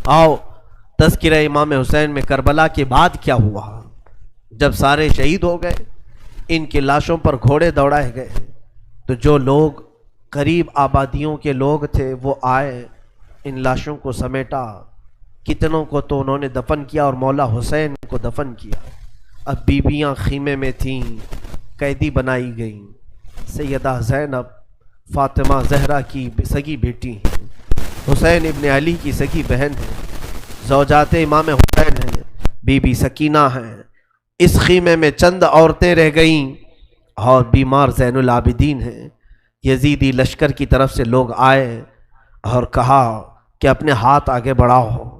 آؤ تذکرہ امام حسین میں کربلا کے بعد کیا ہوا۔ جب سارے شہید ہو گئے، ان کی لاشوں پر گھوڑے دوڑائے گئے، تو جو لوگ قریب آبادیوں کے لوگ تھے وہ آئے، ان لاشوں کو سمیٹا، کتنوں کو تو انہوں نے دفن کیا اور مولا حسین کو دفن کیا۔ اب بیویاں خیمے میں تھیں، قیدی بنائی گئیں۔ سیدہ زینب فاطمہ زہرا کی سگی بیٹی ہیں، حسین ابن علی کی سگی بہن ہے، زوجات امام حسین ہیں، بی بی سکینہ ہیں۔ اس خیمے میں چند عورتیں رہ گئیں اور بیمار زین العابدین ہیں۔ یزیدی لشکر کی طرف سے لوگ آئے اور کہا کہ اپنے ہاتھ آگے بڑھاؤ۔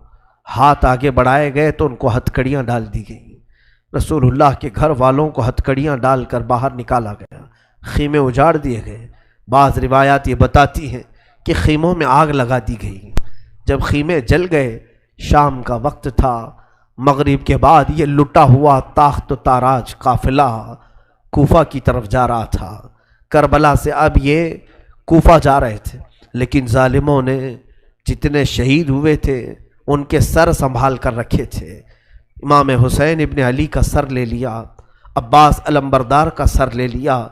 ہاتھ آگے بڑھائے گئے تو ان کو ہتھکڑیاں ڈال دی گئیں۔ رسول اللہ کے گھر والوں کو ہتھکڑیاں ڈال کر باہر نکالا گیا، خیمے اجاڑ دیے گئے۔ بعض روایات یہ بتاتی ہیں کہ خیموں میں آگ لگا دی گئی۔ جب خیمے جل گئے، شام کا وقت تھا، مغرب کے بعد یہ لٹا ہوا تاخت و تاراج قافلہ کوفہ کی طرف جا رہا تھا۔ کربلا سے اب یہ کوفہ جا رہے تھے، لیکن ظالموں نے جتنے شہید ہوئے تھے ان کے سر سنبھال کر رکھے تھے۔ امام حسین ابن علی کا سر لے لیا، عباس علمبردار کا سر لے لیا،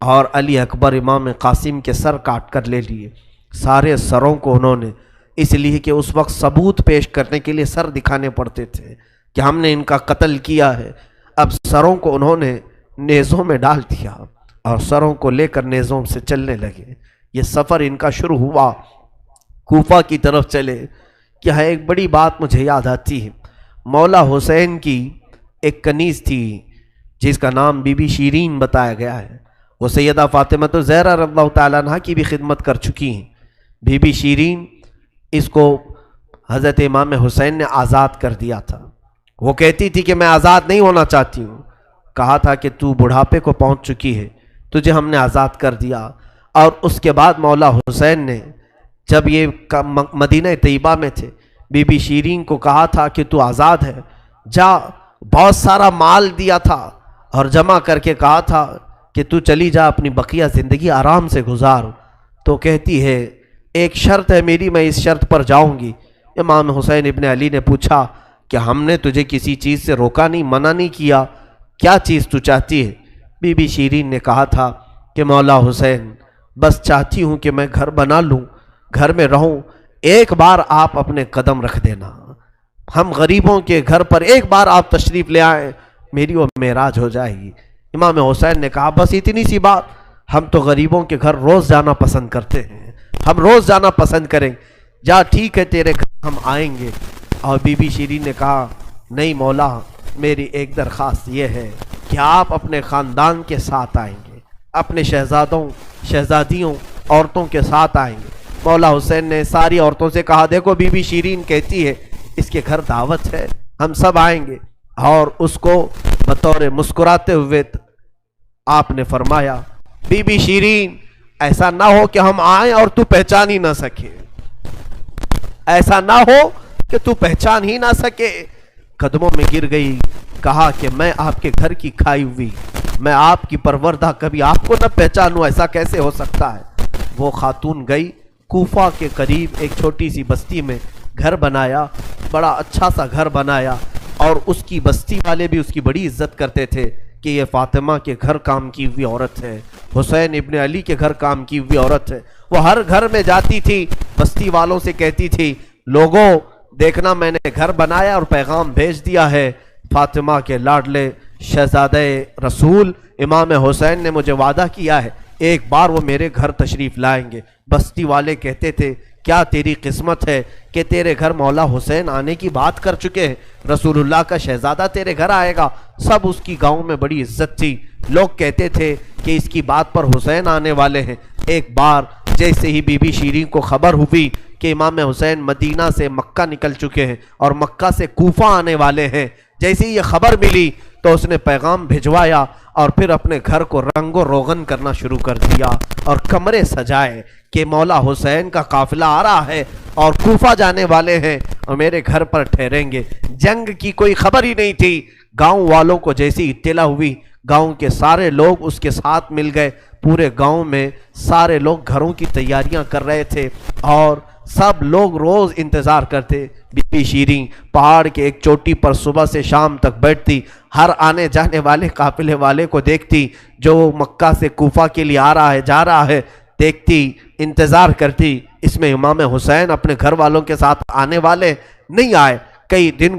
اور علی اکبر امام قاسم کے سر کاٹ کر لے لیے۔ سارے سروں کو انہوں نے، اس لیے کہ اس وقت ثبوت پیش کرنے کے لیے سر دکھانے پڑتے تھے کہ ہم نے ان کا قتل کیا ہے، اب سروں کو انہوں نے نیزوں میں ڈال دیا اور سروں کو لے کر نیزوں سے چلنے لگے۔ یہ سفر ان کا شروع ہوا، کوفہ کی طرف چلے۔ کیا ہے، ایک بڑی بات مجھے یاد آتی ہے۔ مولا حسین کی ایک کنیز تھی جس کا نام بی بی شیرین بتایا گیا ہے۔ وہ سیدہ فاطمہ زہرا رضی اللہ تعالیٰ عنہ کی بھی خدمت کر چکی ہیں۔ بی بی شیرین، اس کو حضرت امام حسین نے آزاد کر دیا تھا۔ وہ کہتی تھی کہ میں آزاد نہیں ہونا چاہتی ہوں۔ کہا تھا کہ تو بڑھاپے کو پہنچ چکی ہے، تجھے ہم نے آزاد کر دیا۔ اور اس کے بعد مولا حسین نے، جب یہ مدینہ طیبہ میں تھے، بی بی شیرین کو کہا تھا کہ تو آزاد ہے، جا، بہت سارا مال دیا تھا اور جمع کر کے کہا تھا کہ تو چلی جا، اپنی بقیہ زندگی آرام سے گزار۔ تو کہتی ہے ایک شرط ہے میری، میں اس شرط پر جاؤں گی۔ امام حسین ابن علی نے پوچھا کہ ہم نے تجھے کسی چیز سے روکا نہیں، منع نہیں کیا، کیا چیز تو چاہتی ہے؟ بی بی شیرین نے کہا تھا کہ مولا حسین، بس چاہتی ہوں کہ میں گھر بنا لوں، گھر میں رہوں، ایک بار آپ اپنے قدم رکھ دینا، ہم غریبوں کے گھر پر ایک بار آپ تشریف لے آئیں، میری وہ معراج ہو جائے گی۔ امام حسین نے کہا بس اتنی سی بات، ہم تو غریبوں کے گھر روز جانا پسند کرتے ہیں، ہم روز جانا پسند کریں، جا ٹھیک ہے تیرے گھر ہم آئیں گے۔ اور بی بی شیرین نے کہا نہیں مولا، میری ایک درخواست یہ ہے کہ آپ اپنے خاندان کے ساتھ آئیں گے، اپنے شہزادوں شہزادیوں عورتوں کے ساتھ آئیں گے۔ مولا حسین نے ساری عورتوں سے کہا دیکھو بی بی شیرین کہتی ہے اس کے گھر دعوت ہے، ہم سب آئیں گے۔ اور اس کو بطور مسکراتے ہوئے آپ نے فرمایا بی بی شیرین، ایسا نہ ہو کہ ہم آئیں اور تو پہچان ہی نہ سکے، ایسا نہ ہو کہ تو پہچان ہی نہ سکے۔ قدموں میں گر گئی، کہا کہ میں آپ کے گھر کی کھائی ہوئی، میں آپ کی پروردہ، کبھی آپ کو نہ پہچانوں، ایسا کیسے ہو سکتا ہے؟ وہ خاتون گئی، کوفہ کے قریب ایک چھوٹی سی بستی میں گھر بنایا، بڑا اچھا سا گھر بنایا، اور اس کی بستی والے بھی اس کی بڑی عزت کرتے تھے کہ یہ فاطمہ کے گھر کام کی ہوئی عورت ہے، حسین ابن علی کے گھر کام کی ہوئی عورت ہے۔ وہ ہر گھر میں جاتی تھی، بستی والوں سے کہتی تھی لوگوں دیکھنا میں نے گھر بنایا اور پیغام بھیج دیا ہے، فاطمہ کے لاڈلے شہزادے رسول امام حسین نے مجھے وعدہ کیا ہے ایک بار وہ میرے گھر تشریف لائیں گے۔ بستی والے کہتے تھے کیا تیری قسمت ہے کہ تیرے گھر مولا حسین آنے کی بات کر چکے ہیں، رسول اللہ کا شہزادہ تیرے گھر آئے گا۔ سب اس کی گاؤں میں بڑی عزت تھی، لوگ کہتے تھے کہ اس کی بات پر حسین آنے والے ہیں۔ ایک بار جیسے ہی بی بی شیرین کو خبر ہوئی کہ امام حسین مدینہ سے مکہ نکل چکے ہیں اور مکہ سے کوفہ آنے والے ہیں، جیسے ہی یہ خبر ملی تو اس نے پیغام بھجوایا اور پھر اپنے گھر کو رنگ و روغن کرنا شروع کر دیا اور کمرے سجائے کہ مولا حسین کا قافلہ آ رہا ہے اور کوفہ جانے والے ہیں اور میرے گھر پر ٹھہریں گے۔ جنگ کی کوئی خبر ہی نہیں تھی۔ گاؤں والوں کو جیسی اطلاع ہوئی، گاؤں کے سارے لوگ اس کے ساتھ مل گئے۔ پورے گاؤں میں سارے لوگ گھروں کی تیاریاں کر رہے تھے اور سب لوگ روز انتظار کرتے. بی بی شیریں پہاڑ کے ایک چوٹی پر صبح سے شام تک بیٹھتی, ہر آنے جانے والے قافلے والے کو دیکھتی, جو مکہ سے کوفہ کے لیے آ رہا ہے جا رہا ہے دیکھتی, انتظار کرتی. اس میں امام حسین اپنے گھر والوں کے ساتھ آنے والے نہیں آئے. کئی دن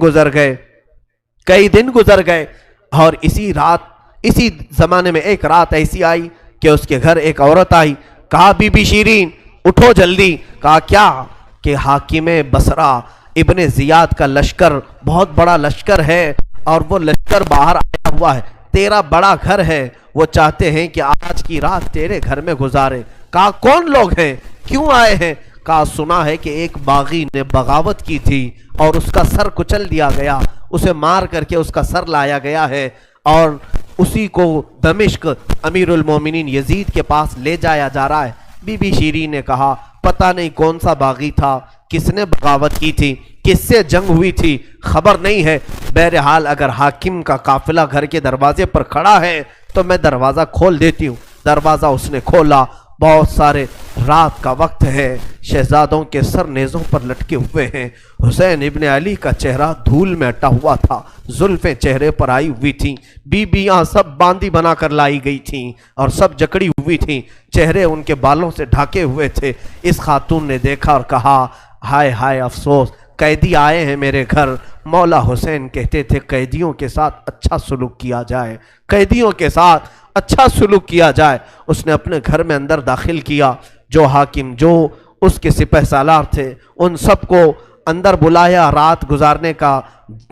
گزر گئے اور اسی زمانے میں ایک رات ایسی آئی کہ اس کے گھر ایک عورت آئی. کہا بی بی شیریں اٹھو جلدی. کہا کیا؟ کہ حاکم بصرہ ابن زیاد کا لشکر بہت بڑا لشکر ہے اور وہ لشکر باہر آیا ہوا ہے, تیرا بڑا گھر ہے, وہ چاہتے ہیں کہ آج کی رات تیرے گھر میں گزارے. کہا کون لوگ ہیں, کیوں آئے ہیں؟ کہا سنا ہے کہ ایک باغی نے بغاوت کی تھی اور اس کا سر کچل دیا گیا, اسے مار کر کے اس کا سر لایا گیا ہے اور اسی کو دمشق امیر المومنین یزید کے پاس لے جایا جا رہا ہے. بی بی شیریں نے کہا پتہ نہیں کون سا باغی تھا, کس نے بغاوت کی تھی, کس سے جنگ ہوئی تھی, خبر نہیں ہے. بہرحال اگر حاکم کا قافلہ گھر کے دروازے پر کھڑا ہے تو میں دروازہ کھول دیتی ہوں. دروازہ اس نے کھولا. بہت سارے رات کا وقت ہے, شہزادوں کے سر نیزوں پر لٹکے ہوئے ہیں. حسین ابن علی کا چہرہ دھول میں اٹا ہوا تھا, زلفیں چہرے پر آئی ہوئی تھیں, بیبیاں سب باندی بنا کر لائی گئی تھیں اور سب جکڑی ہوئی تھیں, چہرے ان کے بالوں سے ڈھاکے ہوئے تھے. اس خاتون نے دیکھا اور کہا ہائے ہائے افسوس, قیدی آئے ہیں میرے گھر. مولا حسین کہتے تھے قیدیوں کے ساتھ اچھا سلوک کیا جائے, قیدیوں کے ساتھ اچھا سلوک کیا جائے. اس نے اپنے گھر میں اندر داخل کیا, جو حاکم جو اس کے سپہ سالار تھے ان سب کو اندر بلایا, رات گزارنے کا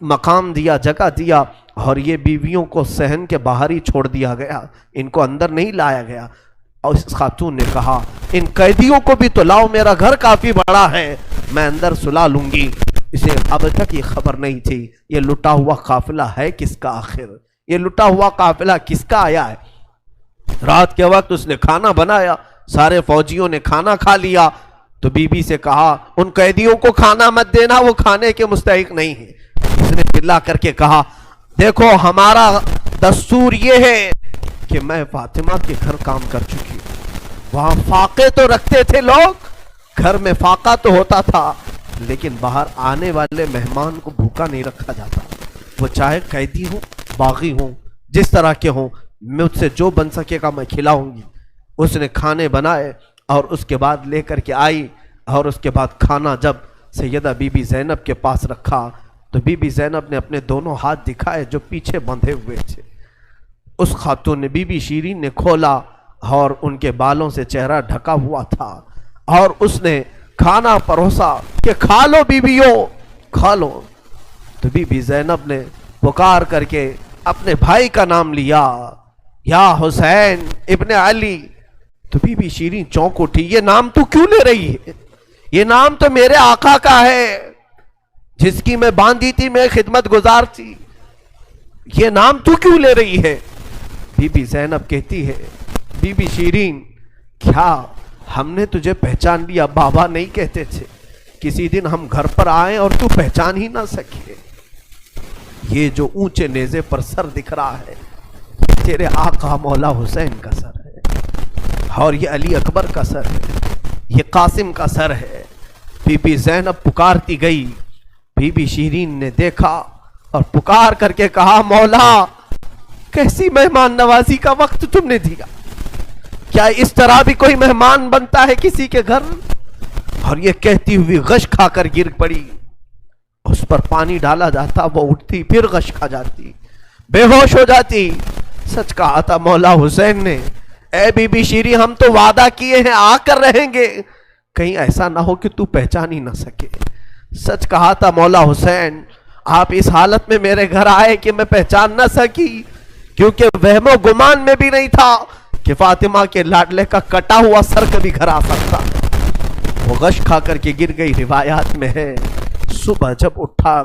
مقام دیا, جگہ دیا, اور یہ بیویوں کو صحن کے باہر ہی چھوڑ دیا گیا, ان کو اندر نہیں لایا گیا. اور اس خاتون نے کہا ان قیدیوں کو بھی تو لاؤ, میرا گھر کافی بڑا ہے, میں اندر سلا لوں گی. اسے اب تک یہ خبر نہیں تھی یہ لٹا ہوا قافلہ ہے کس کا, آخر یہ لٹا ہوا قافلہ کس کا آیا ہے. رات کے وقت اس نے کھانا بنایا, سارے فوجیوں نے کھانا کھا لیا. تو بی بی سے کہا ان قیدیوں کو کھانا مت دینا, وہ کھانے کے مستحق نہیں ہے. اس نے چلا کر کے کہا دیکھو ہمارا دستور یہ ہے کہ میں فاطمہ کے گھر کام کر چکی ہوں, وہاں فاقے تو رکھتے تھے لوگ, گھر میں فاقہ تو ہوتا تھا, لیکن باہر آنے والے مہمان کو بھوکا نہیں رکھا جاتا, وہ چاہے قیدی ہوں باغی ہوں جس طرح کے ہوں, مجھ سے جو بن سکے گا میں کھلاؤں گی. اس نے کھانے بنائے اور اس کے بعد لے کر کے آئی, اور اس کے بعد کھانا جب سیدہ بی بی زینب کے پاس رکھا تو بی بی زینب نے اپنے دونوں ہاتھ دکھائے جو پیچھے بندھے ہوئے تھے. اس خاتون نے بی بی شیریں نے کھولا اور ان کے بالوں سے چہرہ ڈھکا ہوا تھا, اور اس نے کھانا پروسا کہ کھا لو بیبیوں کھا لو. تو بی بی زینب نے پکار کر کے اپنے بھائی کا نام لیا, یا حسین ابن علی. تو بی بی شیریں چونک اٹھی, یہ نام تو کیوں لے رہی ہے, یہ نام تو میرے آقا کا ہے جس کی میں باندھی تھی, میں خدمت گزار تھی, یہ نام تو کیوں لے رہی ہے. بی بی زینب کہتی ہے بی بی شیریں کیا ہم نے تجھے پہچان لیا, بابا نہیں کہتے تھے کسی دن ہم گھر پر آئیں اور تو پہچان ہی نہ سکے. یہ جو اونچے نیزے پر سر دکھ رہا ہے یہ تیرے آقا مولا حسین کا سر ہے, اور یہ علی اکبر کا سر ہے, یہ قاسم کا سر ہے. بی بی زینب پکارتی گئی. بی بی شیریں نے دیکھا اور پکار کر کے کہا مولا کیسی مہمان نوازی کا وقت تم نے دیا, کیا اس طرح بھی کوئی مہمان بنتا ہے کسی کے گھر. اور یہ کہتی ہوئی غش کھا کر گر پڑی, اس پر پانی ڈالا جاتا, وہ اٹھتی پھر غش کھا جاتی, بے ہوش ہو جاتی. سچ کہا تھا مولا حسین نے, اے بی بی شیریں ہم تو وعدہ کیے ہیں آ کر رہیں گے, کہیں ایسا نہ ہو کہ تو پہچان ہی نہ سکے. سچ کہا تھا مولا حسین, آپ اس حالت میں میرے گھر آئے کہ میں پہچان نہ سکی, کیونکہ وہم و گمان میں بھی نہیں تھا کہ فاطمہ کے لاڈلے کا کٹا ہوا سر کبھی گھر آ سکتا. وہ غش کھا کر کے گر گئی. روایات میں ہے صبح جب اٹھا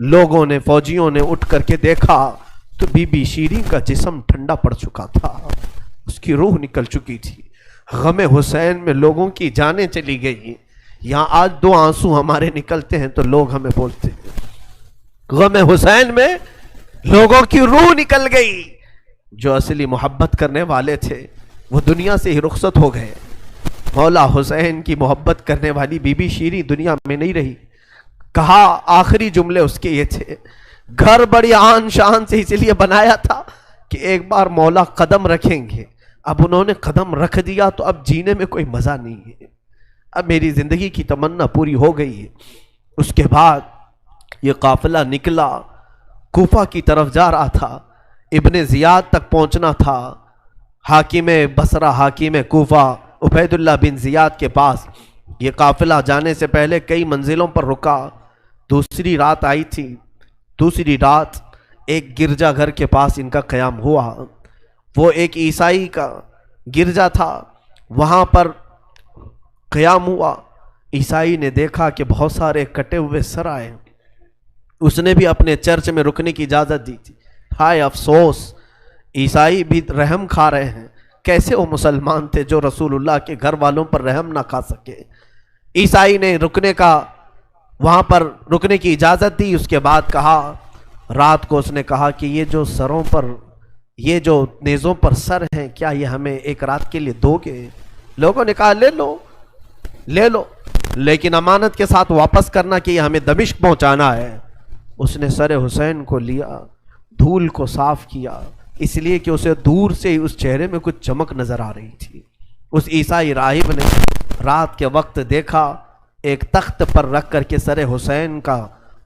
لوگوں نے, فوجیوں نے اٹھ کر کے دیکھا تو بی بی شیریں کا جسم ٹھنڈا پڑ چکا تھا, اس کی روح نکل چکی تھی. غم حسین میں لوگوں کی جانیں چلی گئی. یہاں آج دو آنسو ہمارے نکلتے ہیں تو لوگ ہمیں بولتے ہیں غم حسین میں لوگوں کی روح نکل گئی. جو اصلی محبت کرنے والے تھے وہ دنیا سے ہی رخصت ہو گئے. مولا حسین کی محبت کرنے والی بی بی شیریں دنیا میں نہیں رہی. کہا آخری جملے اس کے یہ تھے، گھر بڑی آن شان سے اس لیے بنایا تھا کہ ایک بار مولا قدم رکھیں گے. اب انہوں نے قدم رکھ دیا تو اب جینے میں کوئی مزہ نہیں ہے، اب میری زندگی کی تمنا پوری ہو گئی ہے. اس کے بعد یہ قافلہ نکلا، کوفہ کی طرف جا رہا تھا، ابن زیاد تک پہنچنا تھا. حاکم بصرہ، حاکم کوفہ عبید اللہ بن زیاد کے پاس یہ قافلہ جانے سے پہلے کئی منزلوں پر رکا. دوسری رات آئی تھی. دوسری رات ایک گرجا گھر کے پاس ان کا قیام ہوا. وہ ایک عیسائی کا گرجا تھا، وہاں پر قیام ہوا. عیسائی نے دیکھا کہ بہت سارے کٹے ہوئے سر آئے. اس نے بھی اپنے چرچ میں رکنے کی اجازت دی تھی. ہائے افسوس، عیسائی بھی رحم کھا رہے ہیں. کیسے وہ مسلمان تھے جو رسول اللہ کے گھر والوں پر رحم نہ کھا سکے. عیسائی نے وہاں پر رکنے کی اجازت دی. اس کے بعد کہا، رات کو اس نے کہا کہ یہ جو سروں پر، یہ جو نیزوں پر سر ہیں، کیا یہ ہمیں ایک رات کے لیے دو گے؟ لوگوں نے کہا لے لو لے لو، لیکن امانت کے ساتھ واپس کرنا کہ یہ ہمیں دمشق پہنچانا ہے. اس نے سر حسین کو لیا، دھول کو صاف کیا، اس لیے کہ اسے دور سے اس چہرے میں کچھ چمک نظر آ رہی تھی. اس عیسائی راہب نے رات کے وقت دیکھا، ایک تخت پر رکھ کر کے سر حسین کا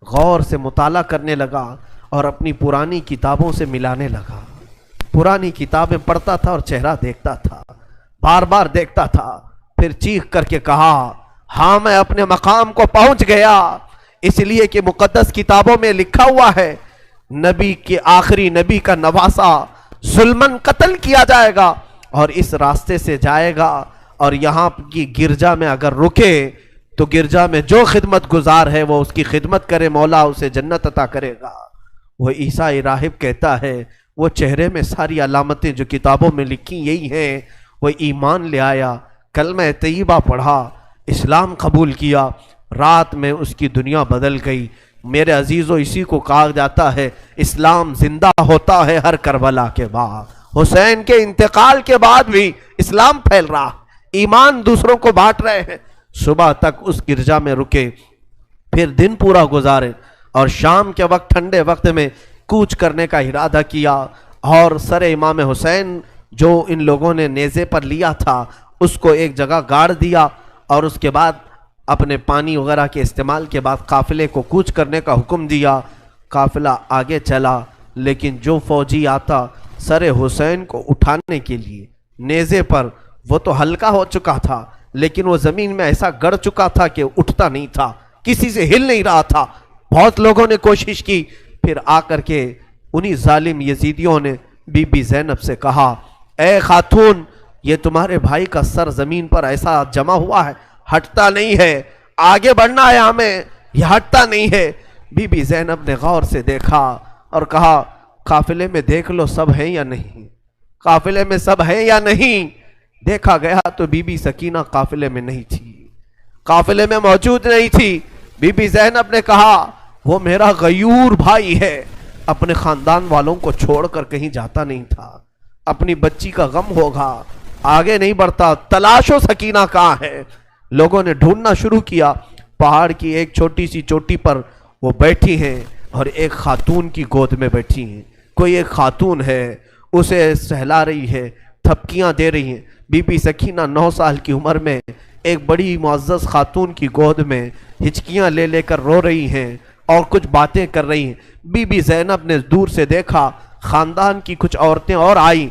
غور سے مطالعہ کرنے لگا اور اپنی پرانی کتابوں سے ملانے لگا. پرانی کتابیں پڑھتا تھا اور چہرہ دیکھتا تھا، بار بار دیکھتا تھا. پھر چیخ کر کے کہا، ہاں میں اپنے مقام کو پہنچ گیا، اس لیے کہ مقدس کتابوں میں لکھا ہوا ہے نبی کے آخری نبی کا نواسا ظلمن قتل کیا جائے گا اور اس راستے سے جائے گا، اور یہاں کی گرجا میں اگر رکے تو گرجا میں جو خدمت گزار ہے وہ اس کی خدمت کرے، مولا اسے جنت عطا کرے گا. وہ عیسائی راہب کہتا ہے وہ چہرے میں ساری علامتیں جو کتابوں میں لکھی یہی ہیں. وہ ایمان لے آیا، کلمہ طیبہ پڑھا، اسلام قبول کیا. رات میں اس کی دنیا بدل گئی. میرے عزیزو، اسی کو کہا جاتا ہے اسلام زندہ ہوتا ہے ہر کربلا کے بعد. حسین کے انتقال کے بعد بھی اسلام پھیل رہا، ایمان دوسروں کو بانٹ رہے ہیں. صبح تک اس گرجا میں رکے، پھر دن پورا گزارے اور شام کے وقت ٹھنڈے وقت میں کوچ کرنے کا ارادہ کیا اور سر امام حسین جو ان لوگوں نے نیزے پر لیا تھا اس کو ایک جگہ گاڑ دیا، اور اس کے بعد اپنے پانی وغیرہ کے استعمال کے بعد قافلے کو کوچ کرنے کا حکم دیا. قافلہ آگے چلا، لیکن جو فوجی آتا سر حسین کو اٹھانے کے لیے نیزے پر، وہ تو ہلکا ہو چکا تھا لیکن وہ زمین میں ایسا گڑ چکا تھا کہ اٹھتا نہیں تھا، کسی سے ہل نہیں رہا تھا. بہت لوگوں نے کوشش کی. پھر آ کر کے انہی ظالم یزیدیوں نے بی بی زینب سے کہا، اے خاتون، یہ تمہارے بھائی کا سر زمین پر ایسا جمع ہوا ہے، ہٹتا نہیں ہے، آگے بڑھنا ہے ہمیں، یہ ہٹتا نہیں ہے. بی بی زینب نے غور سے دیکھا اور کہا، قافلے میں دیکھ لو سب ہیں یا نہیں، قافلے میں سب ہیں یا نہیں. دیکھا گیا تو بی بی سکینہ قافلے میں نہیں تھی، قافلے میں موجود نہیں تھی. بی بی زینب نے کہا، وہ میرا غیور بھائی ہے، اپنے خاندان والوں کو چھوڑ کر کہیں جاتا نہیں تھا، اپنی بچی کا غم ہوگا، آگے نہیں بڑھتا، تلاشو سکینہ کہاں ہے. لوگوں نے ڈھونڈنا شروع کیا. پہاڑ کی ایک چھوٹی سی چوٹی پر وہ بیٹھی ہیں اور ایک خاتون کی گود میں بیٹھی ہیں. کوئی ایک خاتون ہے، اسے سہلا رہی ہے، تھپکیاں دے رہی ہیں. بی بی سکینہ 9 سال کی عمر میں ایک بڑی معزز خاتون کی گود میں ہچکیاں لے لے کر رو رہی ہیں اور کچھ باتیں کر رہی ہیں. بی بی زینب نے دور سے دیکھا، خاندان کی کچھ عورتیں اور آئیں،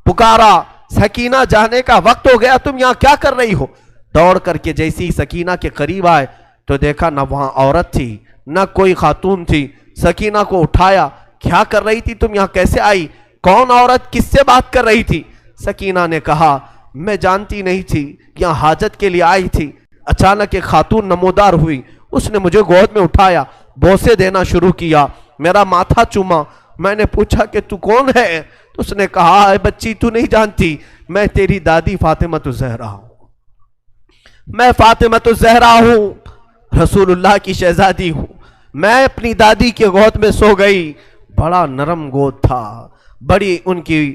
پکارا، سکینہ جانے کا وقت ہو گیا، تم یہاں کیا کر رہی ہو. دوڑ کر کے جیسی سکینہ کے قریب آئے تو دیکھا نہ وہاں عورت تھی نہ کوئی خاتون تھی. سکینہ کو اٹھایا، کیا کر رہی تھی تم یہاں، کیسے آئی، کون عورت، کس سے بات کر رہی تھی. سکینہ نے کہا، میں جانتی نہیں تھی، یہاں حاجت کے لیے آئی تھی، اچانک ایک خاتون نمودار ہوئی، اس نے مجھے گود میں اٹھایا، بوسے دینا شروع کیا، میرا ماتھا چوما. میں نے پوچھا کہ تو کون ہے، تو اس نے کہا، اے بچی تو نہیں جانتی، میں تیری دادی فاطمۃ الزہرا ہوں، میں فاطمۃ الزہرا ہوں، رسول اللہ کی شہزادی ہوں. میں اپنی دادی کے گود میں سو گئی، بڑا نرم گود تھا، بڑی ان کی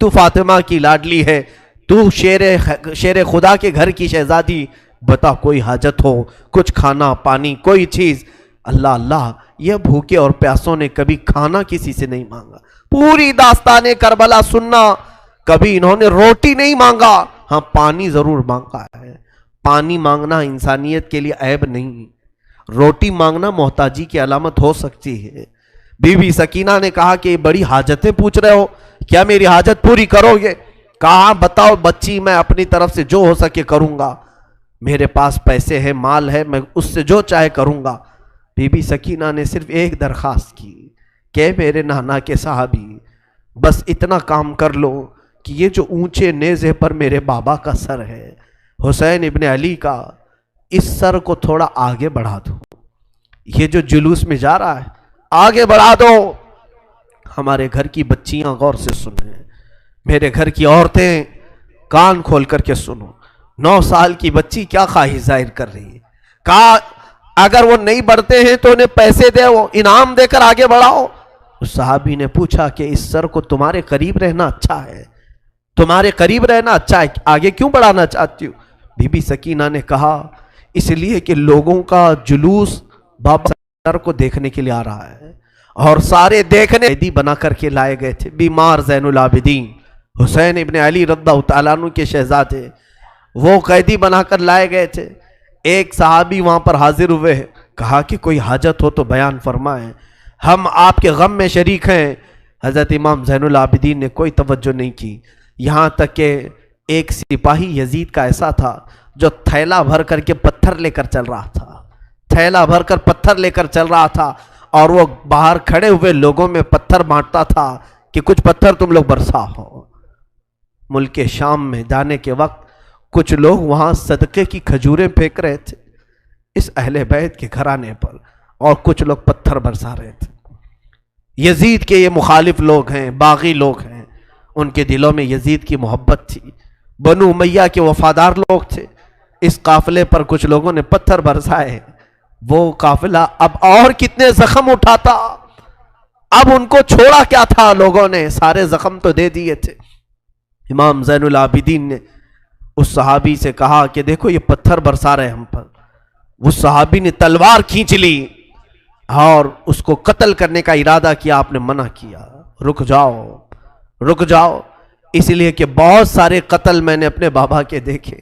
تو فاطمہ کی لاڈلی ہے، تو شیر خدا کے گھر کی شہزادی، بتا کوئی حاجت ہو، کچھ کھانا پانی کوئی چیز۔ اللہ اللہ، یہ بھوکے اور پیاسوں نے کبھی کھانا کسی سے نہیں مانگا۔ پوری داستان کربلا سننا، کبھی انہوں نے روٹی نہیں مانگا، ہاں پانی ضرور مانگا ہے۔ پانی مانگنا انسانیت کے لیے عیب نہیں، روٹی مانگنا محتاجی کی علامت ہو سکتی ہے۔ بی بی سکینہ نے کہا کہ بڑی حاجتیں پوچھ رہے ہو، کیا میری حاجت پوری کرو گے؟ کہا بتاؤ بچی، میں اپنی طرف سے جو ہو سکے کروں گا، میرے پاس پیسے ہیں، مال ہے، میں اس سے جو چاہے کروں گا۔ بی بی سکینہ نے صرف ایک درخواست کی کہ میرے نانا کے صحابی، بس اتنا کام کر لو کہ یہ جو اونچے نیزے پر میرے بابا کا سر ہے، حسین ابن علی کا، اس سر کو تھوڑا آگے بڑھا دو، یہ جو جلوس میں جا رہا ہے آگے بڑھا دو۔ ہمارے گھر کی بچیاں غور سے سنیں، میرے گھر کی عورتیں کان کھول کر کے سنو، 9 سال کی بچی کیا خواہش ظاہر کر رہی ہے۔ کہا اگر وہ نہیں بڑھتے ہیں تو انہیں پیسے دے، وہ انعام دے کر آگے بڑھاؤ۔ اس صحابی نے پوچھا کہ اس سر کو تمہارے قریب رہنا اچھا ہے، تمہارے قریب رہنا اچھا ہے، آگے کیوں بڑھانا چاہتی ہو؟ بی بی سکینہ نے کہا اس لیے کہ لوگوں کا جلوس بابا سر کو دیکھنے کے لیے آ رہا ہے، اور سارے دیکھنے قیدی بنا کر کے لائے گئے تھے۔ بیمار زین العابدین حسین ابن علی رضی اللہ تعالیٰ عنہ کے شہزادے، وہ قیدی بنا کر لائے گئے تھے۔ ایک صحابی وہاں پر حاضر ہوئے، کہا کہ کوئی حاجت ہو تو بیان فرمائیں، ہم آپ کے غم میں شریک ہیں۔ حضرت امام زین العابدین نے کوئی توجہ نہیں کی، یہاں تک کہ ایک سپاہی یزید کا ایسا تھا جو تھیلا بھر کر کے پتھر لے کر چل رہا تھا، تھیلا بھر کر پتھر لے کر چل رہا تھا، اور وہ باہر کھڑے ہوئے لوگوں میں پتھر بانٹتا تھا کہ کچھ پتھر تم لوگ برسا ہو۔ ملک شام میں جانے کے وقت کچھ لوگ وہاں صدقے کی کھجوریں پھینک رہے تھے اس اہل بیت کے گھرانے پر، اور کچھ لوگ پتھر برسا رہے تھے۔ یزید کے یہ مخالف لوگ ہیں، باغی لوگ ہیں، ان کے دلوں میں یزید کی محبت تھی، بنو امیہ کے وفادار لوگ تھے۔ اس قافلے پر کچھ لوگوں نے پتھر برسائے، وہ قافلہ اب اور کتنے زخم اٹھاتا، اب ان کو چھوڑا کیا تھا، لوگوں نے سارے زخم تو دے دیے تھے۔ امام زین العابدین نے اس صحابی سے کہا کہ دیکھو یہ پتھر برسا رہے ہم پر۔ وہ صحابی نے تلوار کھینچ لی اور اس کو قتل کرنے کا ارادہ کیا، آپ نے منع کیا، رک جاؤ رک جاؤ، اس لیے کہ بہت سارے قتل میں نے اپنے بابا کے دیکھے،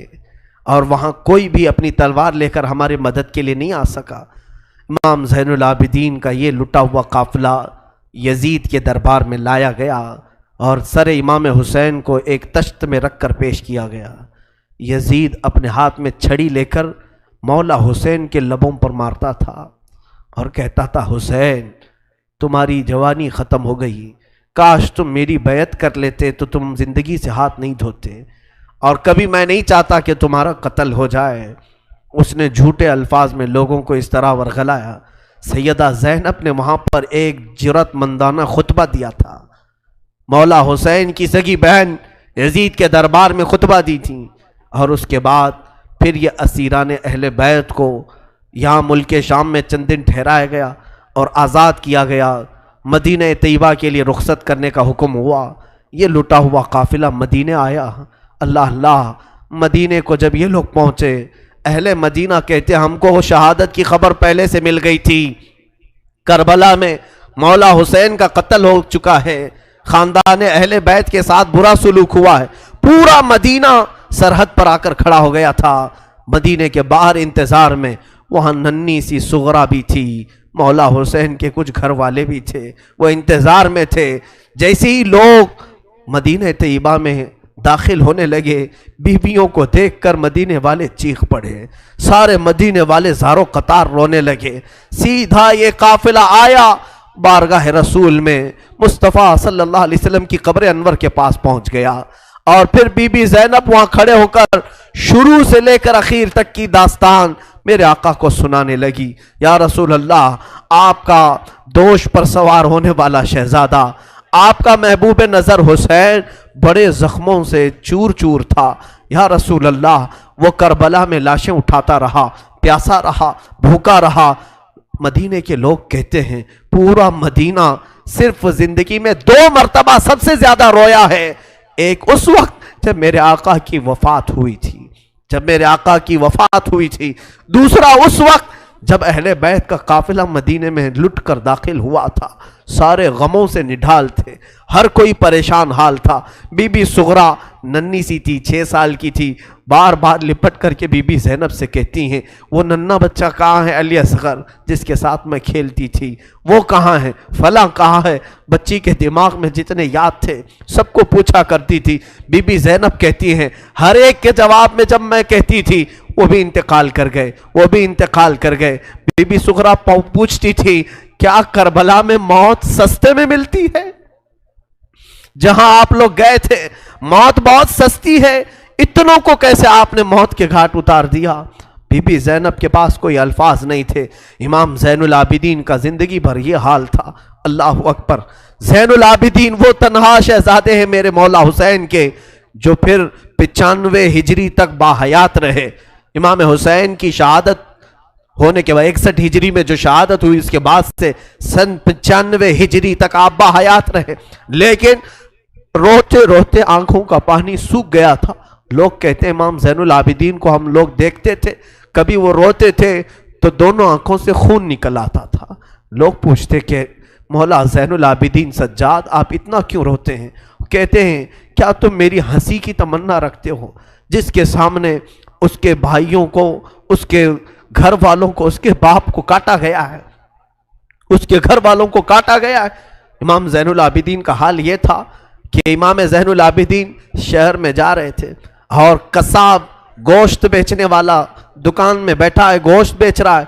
اور وہاں کوئی بھی اپنی تلوار لے کر ہمارے مدد کے لیے نہیں آ سکا۔ امام زین العابدین کا یہ لٹا ہوا قافلہ یزید کے دربار میں لایا گیا، اور سر امام حسین کو ایک تشت میں رکھ کر پیش کیا گیا۔ یزید اپنے ہاتھ میں چھڑی لے کر مولا حسین کے لبوں پر مارتا تھا اور کہتا تھا حسین تمہاری جوانی ختم ہو گئی، کاش تم میری بیعت کر لیتے تو تم زندگی سے ہاتھ نہیں دھوتے، اور کبھی میں نہیں چاہتا کہ تمہارا قتل ہو جائے۔ اس نے جھوٹے الفاظ میں لوگوں کو اس طرح ورغلایا۔ سیدہ زینب نے وہاں پر ایک جرأت مندانہ خطبہ دیا تھا، مولا حسین کی سگی بہن یزید کے دربار میں خطبہ دی تھی، اور اس کے بعد پھر یہ اسیران اہل بیت کو یہاں ملک شام میں چند دن ٹھہرایا گیا اور آزاد کیا گیا، مدینہ طیبہ کے لیے رخصت کرنے کا حکم ہوا۔ یہ لٹا ہوا قافلہ مدینہ آیا۔ اللہ اللہ، مدینے کو جب یہ لوگ پہنچے، اہل مدینہ کہتے ہم کو وہ شہادت کی خبر پہلے سے مل گئی تھی، کربلا میں مولا حسین کا قتل ہو چکا ہے، خاندان اہل بیت کے ساتھ برا سلوک ہوا ہے۔ پورا مدینہ سرحد پر آ کر کھڑا ہو گیا تھا، مدینے کے باہر انتظار میں۔ وہاں ننھی سی سغرا بھی تھی، مولا حسین کے کچھ گھر والے بھی تھے، وہ انتظار میں تھے۔ جیسے ہی لوگ مدینہ طیبہ میں داخل ہونے لگے، بیویوں کو دیکھ کر مدینے والے چیخ پڑے، سارے مدینے والے زاروں قطار رونے لگے۔ سیدھا یہ قافلہ آیا بارگاہ رسول میں، مصطفیٰ صلی اللہ علیہ وسلم کی قبر انور کے پاس پہنچ گیا، اور پھر بی بی زینب وہاں کھڑے ہو کر شروع سے لے کر اخیر تک کی داستان میرے آقا کو سنانے لگی۔ یا رسول اللہ، آپ کا دوش پر سوار ہونے والا شہزادہ، آپ کا محبوب نظر حسین بڑے زخموں سے چور چور تھا۔ یا رسول اللہ، وہ کربلا میں لاشیں اٹھاتا رہا، پیاسا رہا، بھوکا رہا۔ مدینے کے لوگ کہتے ہیں پورا مدینہ صرف زندگی میں 2 مرتبہ سب سے زیادہ رویا ہے ایک اس وقت جب میرے آقا کی وفات ہوئی تھی، جب میرے آقا کی وفات ہوئی تھی، دوسرا اس وقت جب اہل بیت کا قافلہ مدینے میں لٹ کر داخل ہوا تھا، سارے غموں سے نڈھال تھے، ہر کوئی پریشان حال تھا۔ بی بی سغرا ننی سی تھی، 6 سال کی تھی، بار بار لپٹ کر کے بی بی زینب سے کہتی ہیں وہ ننھا بچہ کہاں ہے علی اصغر جس کے ساتھ میں کھیلتی تھی، وہ کہاں ہے، فلاں کہاں ہے۔ بچی کے دماغ میں جتنے یاد تھے سب کو پوچھا کرتی تھی۔ بی بی زینب کہتی ہیں ہر ایک کے جواب میں جب میں کہتی تھی وہ بھی انتقال کر گئے، وہ بھی انتقال کر گئے۔ بی بی سغرا پوچھتی تھی کیا کربلا میں موت سستے میں ملتی ہے؟ جہاں آپ لوگ گئے تھے موت بہت سستی ہے، اتنوں کو کیسے آپ نے موت کے گھاٹ اتار دیا؟ بی بی زینب کے پاس کوئی الفاظ نہیں تھے۔ امام زین العابدین کا زندگی بھر یہ حال تھا۔ اللہ اکبر! زین العابدین وہ تنہا شہزادے ہیں میرے مولا حسین کے جو پھر 95 ہجری تک باحیات رہے۔ امام حسین کی شہادت ہونے کے بعد 61 ہجری میں جو شہادت ہوئی اس کے بعد سے سن 95 ہجری تک آپ باحیات رہے، لیکن روتے روتے آنکھوں کا پانی سوکھ گیا تھا۔ لوگ کہتے ہیں امام زین العابدین کو ہم لوگ دیکھتے تھے، کبھی وہ روتے تھے تو دونوں آنکھوں سے خون نکل آتا تھا۔ لوگ پوچھتے کہ مولا زین العابدین سجاد آپ اتنا کیوں روتے ہیں؟ کہتے ہیں کیا تم میری ہنسی کی تمنا رکھتے ہو؟ جس کے سامنے اس کے بھائیوں کو، اس کے گھر والوں کو، اس کے باپ کو کاٹا گیا ہے، اس کے گھر والوں کو کاٹا گیا ہے۔ امام زین العابدین کا حال یہ تھا کہ امام زین العابدین شہر میں جا رہے تھے اور قصاب گوشت بیچنے والا دکان میں بیٹھا ہے، گوشت بیچ رہا ہے۔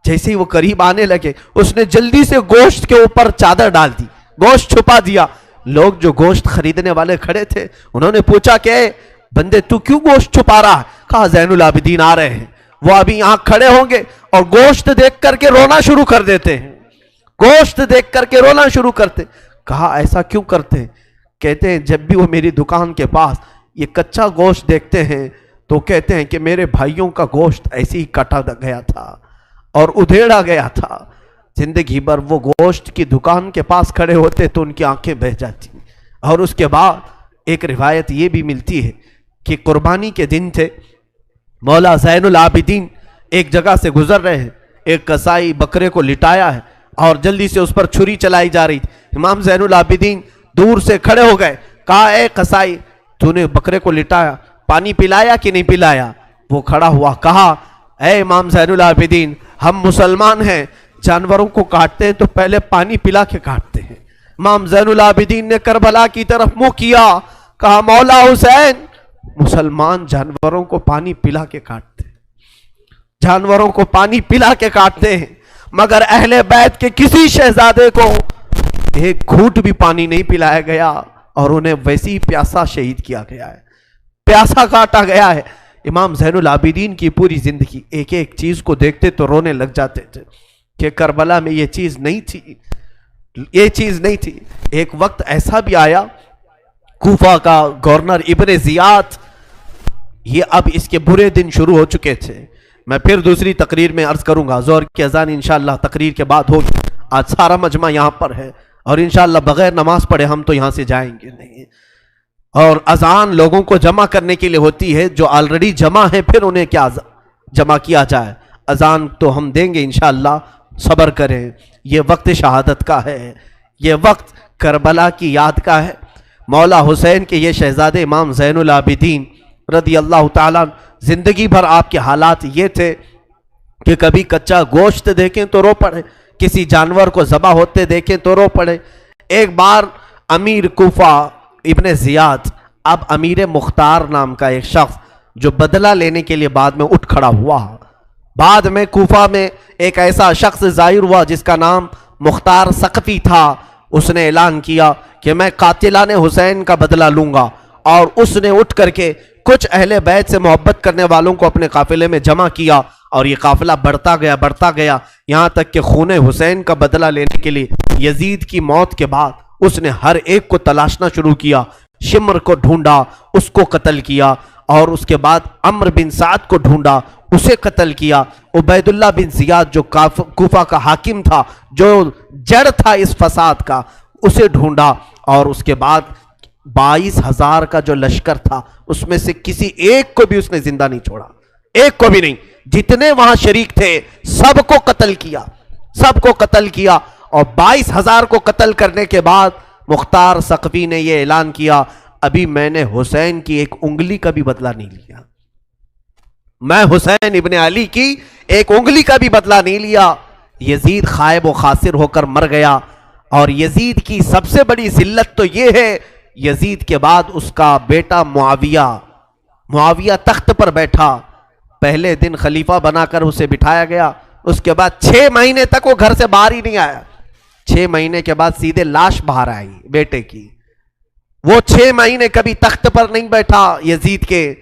جیسے ہی وہ قریب آنے لگے اس نے جلدی سے گوشت کے اوپر چادر ڈال دی، گوشت چھپا دیا۔ لوگ جو گوشت خریدنے والے کھڑے تھے انہوں نے پوچھا کہ اے بندے تو کیوں گوشت چھپا رہا ہے؟ کہا زین العابدین آ رہے ہیں، وہ ابھی یہاں کھڑے ہوں گے اور گوشت دیکھ کر کے رونا شروع کر دیتے ہیں، گوشت دیکھ کر کے رونا شروع کرتے۔ کہا ایسا کیوں کرتے ہیں؟ کہتے ہیں جب بھی وہ میری دکان کے پاس یہ کچا گوشت دیکھتے ہیں تو کہتے ہیں کہ میرے بھائیوں کا گوشت ایسے ہی کٹا گیا تھا اور ادھیڑا گیا تھا۔ زندگی بھر وہ گوشت کی دکان کے پاس کھڑے ہوتے تو ان کی آنکھیں بہہ جاتی۔ اور اس کے بعد ایک روایت یہ بھی ملتی ہے کہ قربانی کے دن تھے، مولا زین العابدین ایک جگہ سے گزر رہے ہیں، ایک قصائی بکرے کو لٹایا ہے اور جلدی سے اس پر چھری چلائی جا رہی تھی۔ امام زین العابدین دور سے کھڑے ہو گئے، کہا اے قصائی تو نے بکرے کو لٹایا، پانی پلایا کہ نہیں پلایا؟ وہ کھڑا ہوا، کہا اے امام زین العابدین ہم مسلمان ہیں، جانوروں کو کاٹتے ہیں تو پہلے پانی پلا کے کاٹتے ہیں۔ امام زین العابدین نے کربلا کی طرف منہ کیا، کہا مولا حسین مسلمان جانوروں کو پانی پلا کے کاٹتے ہیں، جانوروں کو پانی پلا کے کاٹتے ہیں، مگر اہل بیت کے کسی شہزادے کو ایک گھونٹ بھی پانی نہیں پلایا گیا اور انہیں ویسی ہی پیاسا شہید کیا گیا ہے، پیاسا کاٹا گیا ہے۔ امام زین العابدین کی پوری زندگی ایک ایک چیز کو دیکھتے تو رونے لگ جاتے تھے کہ کربلا میں یہ چیز نہیں تھی، یہ چیز نہیں تھی۔ ایک وقت ایسا بھی آیا، کوفہ کا گورنر ابن زیاد، یہ اب اس کے برے دن شروع ہو چکے تھے۔ میں پھر دوسری تقریر میں عرض کروں گا، ظہر کی اذان انشاءاللہ تقریر کے بعد ہوگی۔ آج سارا مجمع یہاں پر ہے اور انشاءاللہ بغیر نماز پڑھے ہم تو یہاں سے جائیں گے نہیں، اور اذان لوگوں کو جمع کرنے کے لیے ہوتی ہے، جو آلریڈی جمع ہے پھر انہیں کیا جمع کیا جائے۔ اذان تو ہم دیں گے انشاءاللہ، صبر کریں۔ یہ وقت شہادت کا ہے، یہ وقت کربلا کی یاد کا ہے۔ مولا حسین کے یہ شہزادے امام زین العابدین رضی اللہ تعالیٰ، زندگی بھر آپ کے حالات یہ تھے کہ کبھی کچا گوشت دیکھیں تو رو پڑے، کسی جانور کو ذبح ہوتے دیکھیں تو رو پڑے۔ ایک بار امیر کوفہ ابن زیاد، اب امیر مختار نام کا ایک شخص جو بدلہ لینے کے لیے بعد میں اٹھ کھڑا ہوا، بعد میں کوفہ میں ایک ایسا شخص ظاہر ہوا جس کا نام مختار ثقفی تھا، اس نے اعلان کیا کہ میں قاتلان حسین کا بدلہ لوں گا، اور اس نے اٹھ کر کے کچھ اہل بیت سے محبت کرنے والوں کو اپنے قافلے میں جمع کیا، اور یہ قافلہ بڑھتا گیا یہاں تک کہ خون حسین کا بدلہ لینے کے لیے یزید کی موت کے بعد اس نے ہر ایک کو تلاشنا شروع کیا۔ شمر کو ڈھونڈا، اس کو قتل کیا، اور اس کے بعد عمرو بن سعد کو ڈھونڈا، اسے قتل کیا۔ عبید اللہ بن زیاد جو کوفہ کا حاکم تھا، جو جڑ تھا اس فساد کا، اسے ڈھونڈا، اور اس کے بعد 22,000 کا جو لشکر تھا اس میں سے کسی ایک کو بھی اس نے زندہ نہیں چھوڑا، ایک کو بھی نہیں. جتنے وہاں شریک تھے سب کو قتل کیا، سب کو قتل کیا. اور 22,000 کو قتل کرنے کے بعد مختار ثقفی نے یہ اعلان کیا، ابھی میں نے حسین کی ایک انگلی کا بھی بدلہ نہیں لیا، میں حسین ابن علی کی ایک انگلی کا بھی بدلہ نہیں لیا. یزید خائب و خاسر ہو کر مر گیا. اور یزید کی سب سے بڑی ذلت تو یہ ہے، یزید کے بعد اس کا بیٹا معاویہ تخت پر بیٹھا. پہلے دن خلیفہ بنا کر اسے بٹھایا گیا، اس کے بعد 6 مہینے تک وہ گھر سے باہر ہی نہیں آیا. 6 مہینے کے بعد سیدھے لاش باہر آئی بیٹے کی. وہ 6 مہینے کبھی تخت پر نہیں بیٹھا یزید کے.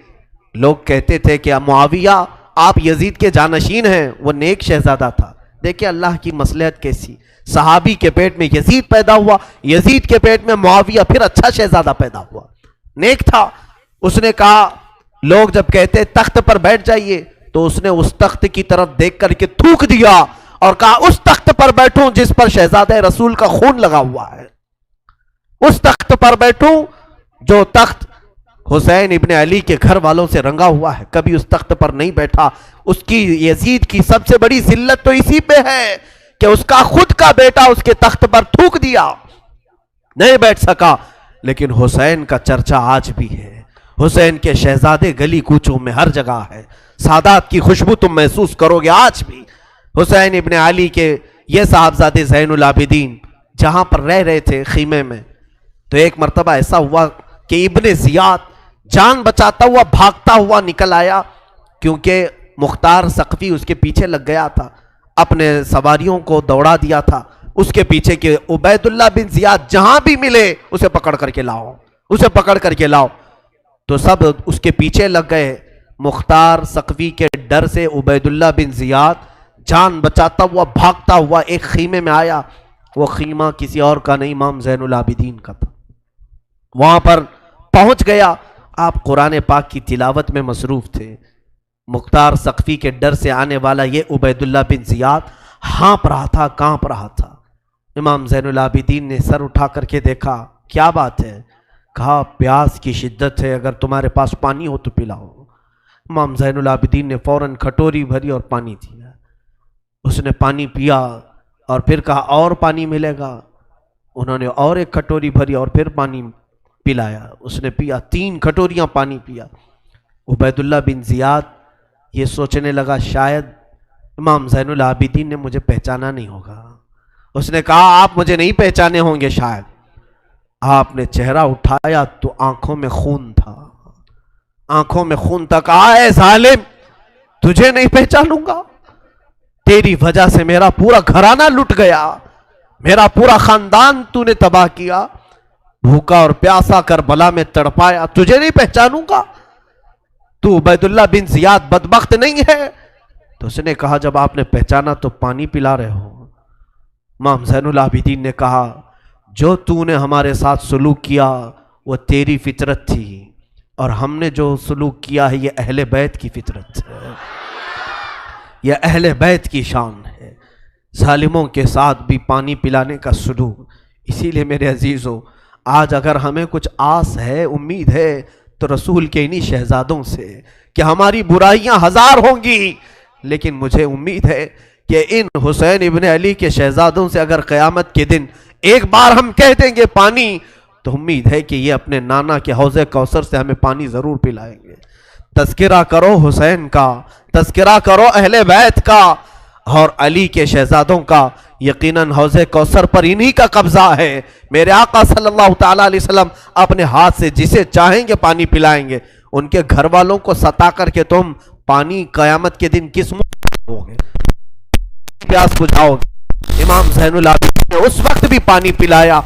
لوگ کہتے تھے کہ معاویہ آپ یزید کے جانشین ہیں. وہ نیک شہزادہ تھا. دیکھیں اللہ کی مصلحت کیسی، صحابی کے پیٹ میں یزید پیدا ہوا، یزید کے پیٹ میں معاویہ، پھر اچھا شہزادہ پیدا ہوا، نیک تھا. اس نے کہا، لوگ جب کہتے تخت پر بیٹھ جائیے تو اس نے اس تخت کی طرف دیکھ کر کے تھوک دیا اور کہا اس تخت پر بیٹھوں جس پر شہزادہ رسول کا خون لگا ہوا ہے، اس تخت پر بیٹھوں جو تخت حسین ابن علی کے گھر والوں سے رنگا ہوا ہے. کبھی اس تخت پر نہیں بیٹھا. اس کی یزید کی سب سے بڑی ذلت تو اسی پہ ہے کہ اس کا خود کا بیٹا اس کے تخت پر تھوک دیا، نہیں بیٹھ سکا. لیکن حسین کا چرچا آج بھی ہے. حسین کے شہزادے گلی کوچوں میں ہر جگہ ہے. سادات کی خوشبو تم محسوس کرو گے آج بھی. حسین ابن علی کے یہ صاحبزادے زین العابدین جہاں پر رہ رہے تھے خیمے میں، تو ایک مرتبہ ایسا ہوا کہ ابن زیاد جان بچاتا ہوا بھاگتا ہوا نکل آیا، کیونکہ مختار ثقفی اس کے پیچھے لگ گیا تھا، اپنے سواریوں کو دوڑا دیا تھا اس کے پیچھے کہ عبید اللہ بن زیاد جہاں بھی ملے اسے پکڑ کر کے لاؤ، اسے پکڑ کر کے لاؤ. تو سب اس کے پیچھے لگ گئے. مختار ثقفی کے ڈر سے عبید اللہ بن زیاد جان بچاتا ہوا بھاگتا ہوا ایک خیمے میں آیا. وہ خیمہ کسی اور کا نہیں، امام زین العابدین کا تھا. وہاں پر پہنچ گیا. آپ قرآن پاک کی تلاوت میں مصروف تھے. مختار ثقفی کے ڈر سے آنے والا یہ عبید اللہ بن زیاد ہانپ رہا تھا، کانپ رہا تھا. امام زین العابدین نے سر اٹھا کر کے دیکھا، کیا بات ہے؟ کہا پیاس کی شدت ہے، اگر تمہارے پاس پانی ہو تو پلاؤ. امام زین العابدین نے فوراً کھٹوری بھری اور پانی دیا. اس نے پانی پیا اور پھر کہا اور پانی ملے گا. انہوں نے اور ایک کھٹوری بھری اور پھر پانی پلایا. اس نے پیا، 3 کھٹوریاں پانی پیا. عبید اللہ بن زیاد یہ سوچنے لگا شاید امام زین العابدین نے مجھے پہچانا نہیں ہوگا. اس نے کہا آپ مجھے نہیں پہچانے ہوں گے شاید. آپ نے چہرہ اٹھایا تو آنکھوں میں خون تھا، آنکھوں میں خون تھا. کہا اے ظالم، تجھے نہیں پہچانوں گا؟ تیری وجہ سے میرا پورا گھرانہ لٹ گیا، میرا پورا خاندان تو نے تباہ کیا، بھوکا اور پیاسا کربلا میں تڑپایا، تجھے نہیں پہچانوں گا؟ تو عبید اللہ بن زیاد بدبخت نہیں ہے؟ تو اس نے کہا جب آپ نے پہچانا تو پانی پلا رہے ہو. امام زین العابدین نے کہا جو تو نے ہمارے ساتھ سلوک کیا وہ تیری فطرت تھی، اور ہم نے جو سلوک کیا ہے یہ اہل بیت کی فطرت ہے، یہ اہل بیت کی شان ہے. ظالموں کے ساتھ بھی پانی پلانے کا سلوک. اسی لیے میرے عزیزو، آج اگر ہمیں کچھ آس ہے، امید ہے، تو رسول کے انہی شہزادوں سے کہ ہماری برائیاں 1000 ہوں گی، لیکن مجھے امید ہے کہ ان حسین ابن علی کے شہزادوں سے اگر قیامت کے دن ایک بار ہم کہہ دیں گے پانی، تو امید ہے کہ یہ اپنے نانا کے حوض کوثر سے ہمیں پانی ضرور پلائیں گے. تذکرہ کرو حسین کا، تذکرہ کرو اہل بیت کا اور علی کے شہزادوں کا. یقیناً حوض کوثر پر انہی کا قبضہ ہے. میرے آقا صلی اللہ تعالیٰ علیہ وسلم اپنے ہاتھ سے جسے چاہیں گے پانی پلائیں گے. ان کے گھر والوں کو ستا کر کے تم پانی قیامت کے دن کس منہ ہوگے، پیاس بجھاؤ گے؟ امام زین العابدین نے اس وقت بھی پانی پلایا.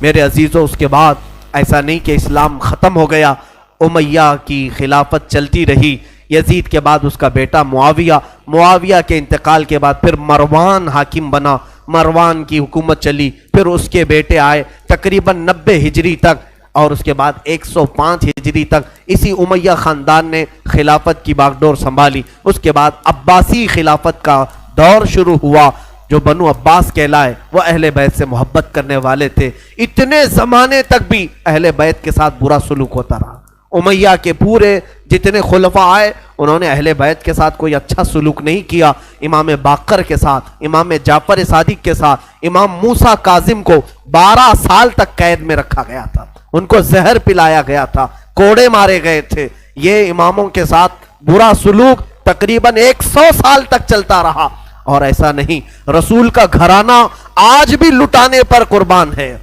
میرے عزیزوں، اس کے بعد ایسا نہیں کہ اسلام ختم ہو گیا. امیہ کی خلافت چلتی رہی. یزید کے بعد اس کا بیٹا معاویہ کے انتقال کے بعد پھر مروان حاکم بنا. مروان کی حکومت چلی. پھر اس کے بیٹے آئے تقریباً 90 ہجری تک، اور اس کے بعد 105 ہجری تک اسی امیہ خاندان نے خلافت کی باغڈور سنبھالی. اس کے بعد عباسی خلافت کا دور شروع ہوا جو بنو عباس کہلائے وہ اہل بیت سے محبت کرنے والے تھے. اتنے زمانے تک بھی اہل بیت کے ساتھ برا سلوک ہوتا رہا. امیہ کے پورے جتنے خلفاء آئے انہوں نے اہل بیت کے ساتھ کوئی اچھا سلوک نہیں کیا. امام باقر کے ساتھ، امام جعفر صادق کے ساتھ، امام موسیٰ کاظم کو 12 سال تک قید میں رکھا گیا تھا، ان کو زہر پلایا گیا تھا، کوڑے مارے گئے تھے. یہ اماموں کے ساتھ برا سلوک تقریباً 100 سال تک چلتا رہا. اور ایسا نہیں، رسول کا گھرانہ آج بھی لٹانے پر قربان ہے.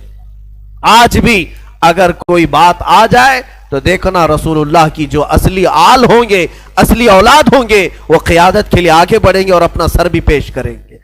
آج بھی اگر کوئی بات آ جائے تو دیکھنا رسول اللہ کی جو اصلی آل ہوں گے، اصلی اولاد ہوں گے، وہ قیادت کے لیے آگے بڑھیں گے اور اپنا سر بھی پیش کریں گے.